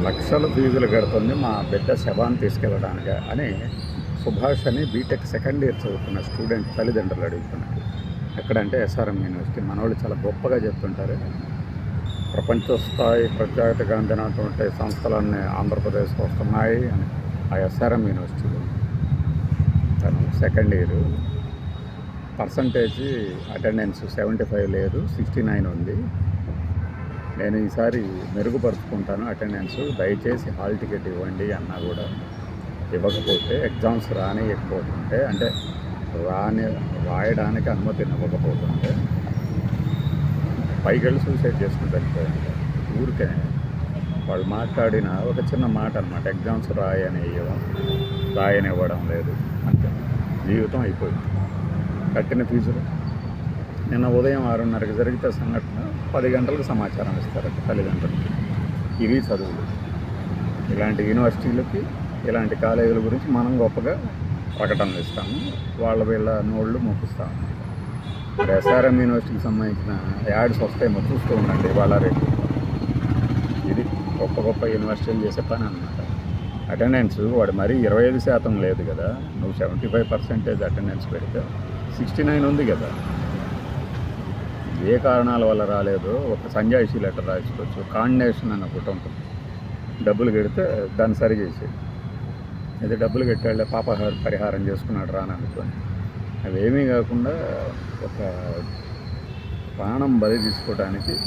లక్షల ఫీజులు కడుతుంది మా బిడ్డ శవాన్ని తీసుకెళ్ళడానికి అని సుభాష్ అని బీటెక్ సెకండ్ ఇయర్ చదువుతున్న స్టూడెంట్ తల్లిదండ్రులు అడుగుతున్నారు. ఎక్కడంటే ఎస్ఆర్ఎం యూనివర్సిటీ. మనోళ్ళు చాలా గొప్పగా చెప్తుంటారు, ప్రపంచ స్థాయి ప్రఖ్యాతిగా అందినటువంటి సంస్థలన్నీ ఆంధ్రప్రదేశ్కి వస్తున్నాయి అని. ఆ ఎస్ఆర్ఎం యూనివర్సిటీలో తను సెకండ్ ఇయర్, పర్సంటేజ్ అటెండెన్స్ 75 లేదు, 69 ఉంది. నేను ఈసారి మెరుగుపరుచుకుంటాను అటెండెన్స్, దయచేసి హాల్ టికెట్ ఇవ్వండి అన్నా కూడా ఇవ్వకపోతే, ఎగ్జామ్స్ రానియకపోతుంటే, అంటే రాయడానికి అనుమతిని ఇవ్వకపోతుంటే పైకి వెళ్ళి సూసైడ్ చేసుకుని చనిపోయింది. ఊరికే వాళ్ళు మాట్లాడిన ఒక చిన్న మాట అనమాట, ఎగ్జామ్స్ రాయనివ్వడం లేదు అంతే, జీవితం అయిపోయింది. కట్టిన ఫీజులు నిన్న ఉదయం 6:30కి జరిగితే సంఘటన 10 గంటలకు సమాచారం ఇస్తారట తల్లిదండ్రులకి. ఇవి చదువులు. ఇలాంటి యూనివర్సిటీలకి, ఇలాంటి కాలేజీల గురించి మనం గొప్పగా ప్రకటనలు ఇస్తాము, వీళ్ళ నోళ్ళు మొక్కుస్తాము. మరి ఎస్ఆర్ఎం యూనివర్సిటీకి సంబంధించిన యాడ్స్ వస్తాయేమో చూస్తూ ఉండండి ఇవాళ రేపు. ఇది గొప్ప యూనివర్సిటీలు చేసే పని అన్నమాట. అటెండెన్స్ వాడు మరీ 25% లేదు కదా, నువ్వు 75% అటెండెన్స్ పెడితే 69 ఉంది కదా. ఏ కారణాల వల్ల రాలేదో ఒక సంజాయిషీ లెటర్ రాసుకోవచ్చు. కాండినేషన్ అని ఒకటి ఉంటుంది, డబ్బులు కడితే దాన్ని సరి చేసేది. అయితే డబ్బులు కట్టాళ్ళే పరిహారం చేసుకున్నాడు రాననుకొని, అవేమీ కాకుండా ఒక ప్రాణం బలి తీసుకోవడానికి.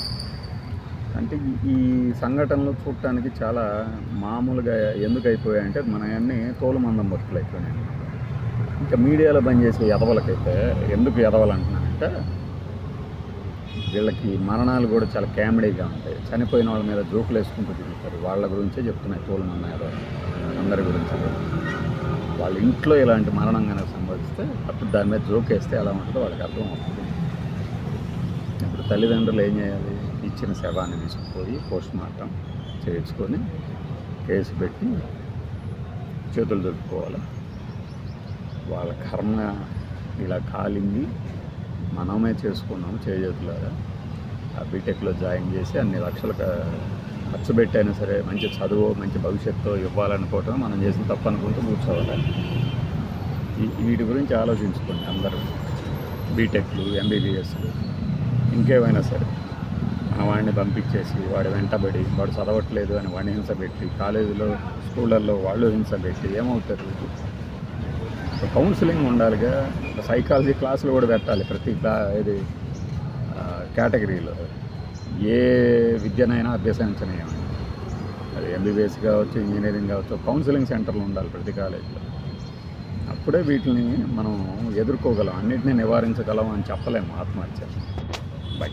అంటే ఈ సంఘటనలు చూడటానికి చాలా మామూలుగా ఎందుకు అయిపోయాయంటే మన అన్నీ తోలుమందం బతుకులు అయిపోయినాయి. ఇంకా మీడియాలో పనిచేసే ఎదవలకైతే ఎందుకు ఎదవలంటున్నానంటే, వీళ్ళకి మరణాలు కూడా చాలా కామెడీగా ఉంటాయి. చనిపోయిన వాళ్ళ మీద జోకులు వేసుకుంటూ తిరుగుతారు. వాళ్ళ గురించే చెప్తున్నాయి తోలుమంద అందరి గురించి. వాళ్ళ ఇంట్లో ఇలాంటి మరణం కనుక సంభవిస్తే అప్పుడు దాని మీద జోక్ వేస్తే ఎలా ఉంటుందో వాళ్ళకి అర్థం అవుతుంది. ఇప్పుడు తల్లిదండ్రులు ఏం చేయాలి? ఇచ్చిన శవాన్ని తీసుకుపోయి పోస్ట్ మార్టం చేయించుకొని కేసు పెట్టి చేతులు దొరుకుకోవాలి. వాళ్ళ కర్మ ఇలా కాలింది, మనమే చేసుకున్నాము చేతులాగా. ఆ బీటెక్లో జాయిన్ చేసి అన్ని లక్షలు ఖర్చు పెట్టైనా సరే మంచి చదువు, మంచి భవిష్యత్తు ఇవ్వాలనుకోవటం మనం చేసిన తప్పు అనుకుంటూ కూర్చోవాలి. వీటి గురించి ఆలోచించుకోండి అందరూ. బీటెక్లు, ఎంబీబీఎస్లు, ఇంకేమైనా సరే మన వాడిని పంపించేసి వాడు వెంటబడి వాడు చదవట్లేదు అని వాడిని హింస పెట్టి, కాలేజీలో స్కూళ్ళల్లో వాళ్ళు హింస పెట్టి ఏమవుతారు? కౌన్సిలింగ్ ఉండాలిగా, సైకాలజీ క్లాసులు కూడా పెట్టాలి ప్రతి ఇది కేటగిరీలో. ఏ విద్యనైనా అభ్యసించనీయం, అది ఎంబీబీఎస్ కావచ్చు, ఇంజనీరింగ్ కావచ్చు, కౌన్సిలింగ్ సెంటర్లు ఉండాలి ప్రతి కాలేజీలో. అప్పుడే వీటిని మనం ఎదుర్కోగలం, అన్నింటినీ నివారించగలం అని చెప్పలేము ఆత్మహత్య. బై.